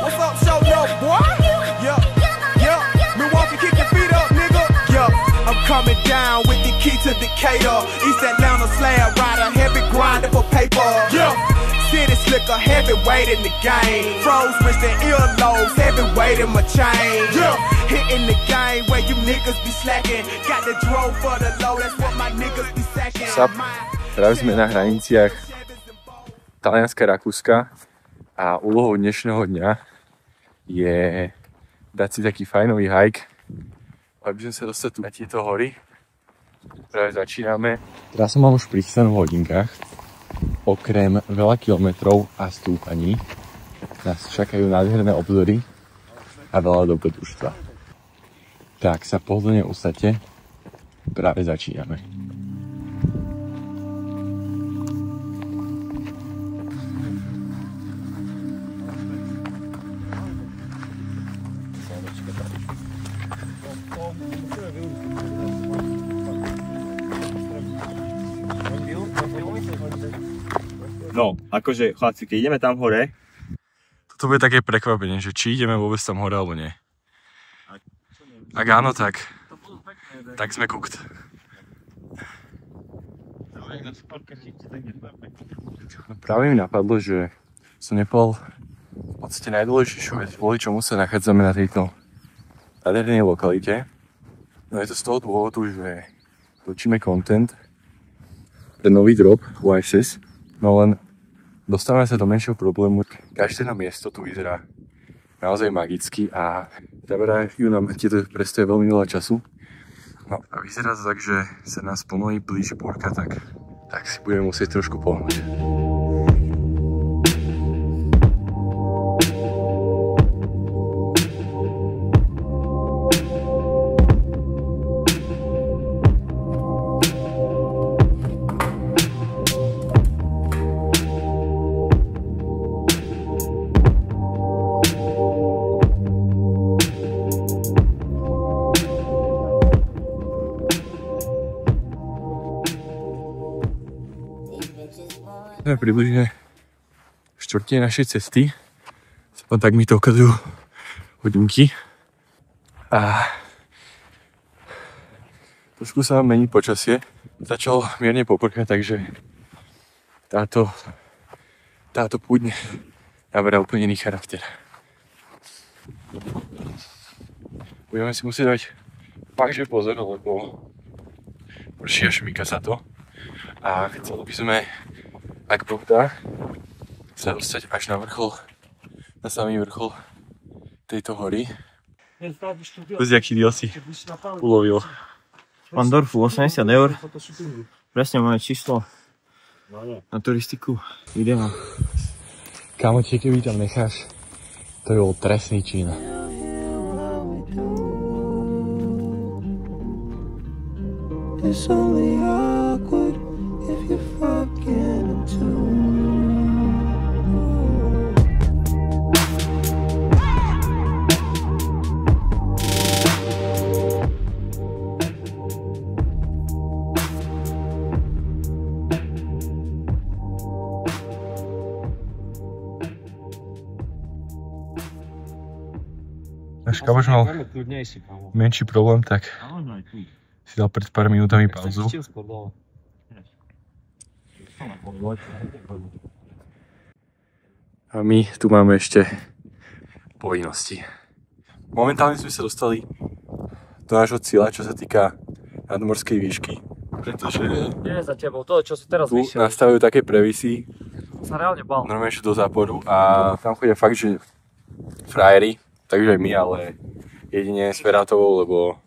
What's up, show no boy? Yeah, yeah. Milwaukee, kick your feet up, nigga. Yeah, I'm coming down with the key to Decatur. East Atlanta slab rider, heavy grinder for paper. Yeah. City slicker, heavyweight in the game. Froze wrist and earlobes, heavyweight in my chain. Yeah, hitting the game where you niggas be slacking. Got the drove for the low, that's what my niggas be sacking. Práve sme na hraniciach Talianska a Rakúska a úlohou dnešného dňa je dať si taký fajnový hike, aby sme sa dostali tu na tieto hory. Práve začíname. Teraz som mám už prichystanú v hodinkách. Okrem veľa kilometrov a stúpaní nás čakajú nádherné obzory a veľa dobrodružstva. Tak sa pohodlne usadte, práve začíname. No, akože chlapci, keď ideme tam hore... Toto bude také prekvapenie, že či ideme vôbec tam hore alebo nie. Ak áno, tak sme cooked. Práve mi napadlo, že som nepovedal v podstate najdôležitejšiu vec, kvôli čomu sa nachádzame na tejto nádhernej lokalite. No je to z toho dôvodu, že točíme content pre nový drop YSS. No len dostávame sa do menšieho problému. Každé miesto tu vyzerá naozaj magicky a zaberajú nám tieto prestoje veľmi veľa času. No a vyzerá to tak, že sa nás pomaly blíži búrka, tak si budeme musieť trošku pohnúť. Sme približne štvrtine našej cesty. Tak mi to ukazujú hodinky. A trošku sa nám mení počasie. Začalo mierne poprchať, takže táto púť naberá úplne iný charakter. Budeme si musieť dať fakt, že pozor, lebo prší a šmíka sa to. A chceli by sme, ak Boh dá, sa dostať až na vrchol, na samý vrchol tejto hory. Pozri, aký diel si ulovil. Pandorfu 80 €. Presne moje číslo na turistiku. Ideme. Kamoči, keby tam necháš, to je bol trestný čin. It's only awkward if you're fucking in tune. Náš kamoš mal menší problém, tak si dal pred pár minútami pauzu. A my tu máme ešte povinnosti. Momentálne sme sa dostali do nášho cieľa, čo sa týka nadmorskej výšky. Pretože nie za tebou, to čo si teraz tu nastavujú také previsy. Sa reálne bal. Normálne do záporu a tam chodia fakt, že frajeri, takže aj my, ale jedine s Ferátovou, lebo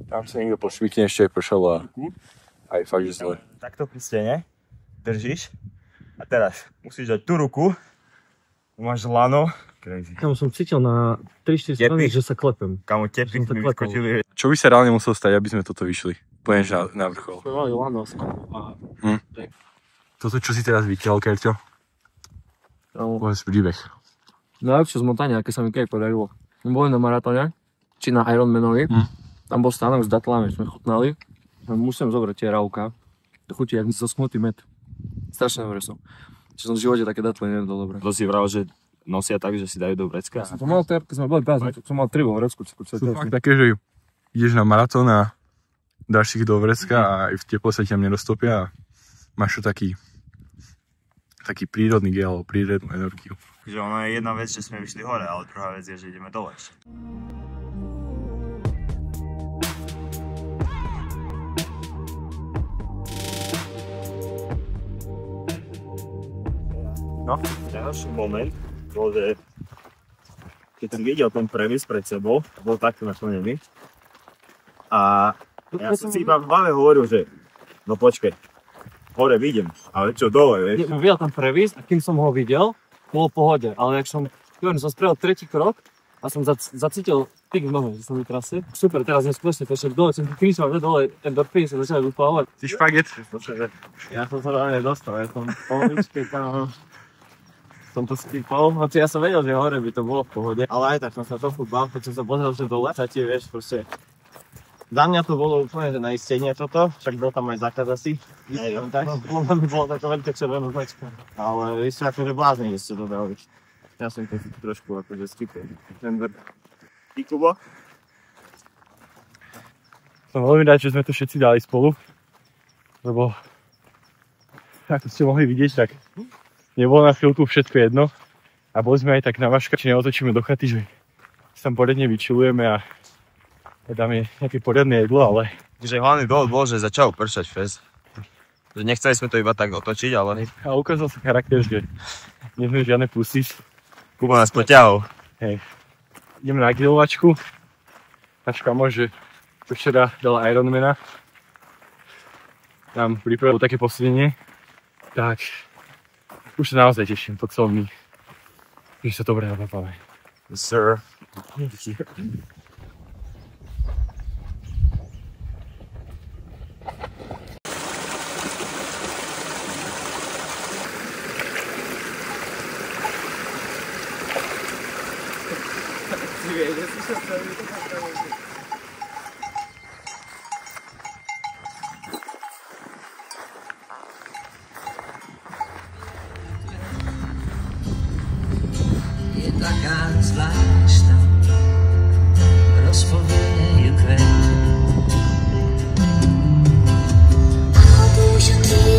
tam sa niekto pošvikne, ešte aj pršalo a aj fakt, že zle. Takto pri stene držíš a teraz musíš dať tú ruku, máš lano. Crazy. Kamo som cítil na 3-4 strany, že sa klepem. Kamo tepy mi vyskočili. Čo by sa reálne muselo stať, aby sme toto vyšli? Úplne na vrchol. Sme mali lano Toto, čo si teraz vytiaľ, Kerťo? Povedz príbeh. Najlepšie zmotanie, aké sa mi keď podarilo. My boli na maratóne, či na Ironmanovi. Tam bol stánok s datlami, sme chutnali. Musím zobrať tie rauka. To chutí jak zoschnutý med. Strašne dobré som. Čiže som v živote také datle nejedol dobre. To si vral, že nosia tak, že si dajú do vrecka. To mal keď sme boli prázdne, to som mal 3 vo vrecku. Sú fakt také, že ideš na maratón a dáš ich do vrecka a aj v teplo sa ti tam neroztopia a máš to taký prírodný gel, prírodnú energiu. Že ono je jedna vec, že sme vyšli hore, ale druhá vec je, že ideme dole ešte. No, ďalší moment bol, že keď som videl ten previs pred sebou, bol takto naklnený. A ja som si iba v hlave hovoril, že no počkej, hore vidím, ale čo dole, vieš? Ja som videl tam previs a kým som ho videl, bol v pohode, ale jak som spravil tretí krok a som zacítil tyk v nohe, že som vytrasil. Super, teraz neskutočne, to ešte dole, som kričal, že dole endorfíny sa začali vypávať. Ty špaget? Ja som sa dole nedostal, ja som poličke tam... Som to skýpal, hoci ja som vedel, že hore by to bolo v pohode, ale aj tak som sa trochu bál, keď som sa pozrel, že dole sa ti, vieš, proste... Za mňa to bolo úplne, že na istenie toto, však bol tam aj zákaz asi. Neviem, tak? Bolo také veľké červené značka. Ale vy ste akože blázni, že ste to dali. Ja som to trošku akože skýpal. Ty, Kubo? Som veľmi rád, že sme to všetci dali spolu, lebo ako ste mohli vidieť, tak nebolo na chvíľku všetko jedno a boli sme aj tak na vaška, či neotočíme do chaty, že sa tam poriadne vyčilujeme a dáme nejaké poriadne jedlo, ale... Takže hlavný dôvod bol, že začal pršať fest. Že nechceli sme to iba tak otočiť, ale... A ukázal sa charakter, že nie sme žiadne pusis. Kubo nás poťahol. Hej. Ideme na grilovačku. Náš kamoš, že včera dal Ironmana. Nám pripravil také posedenie. Tak už sa naozaj teším po celom dni. Že sa dobre napápame. Sir. Je taká zvláštna, rozpovie ju kvet. Ako dúša ty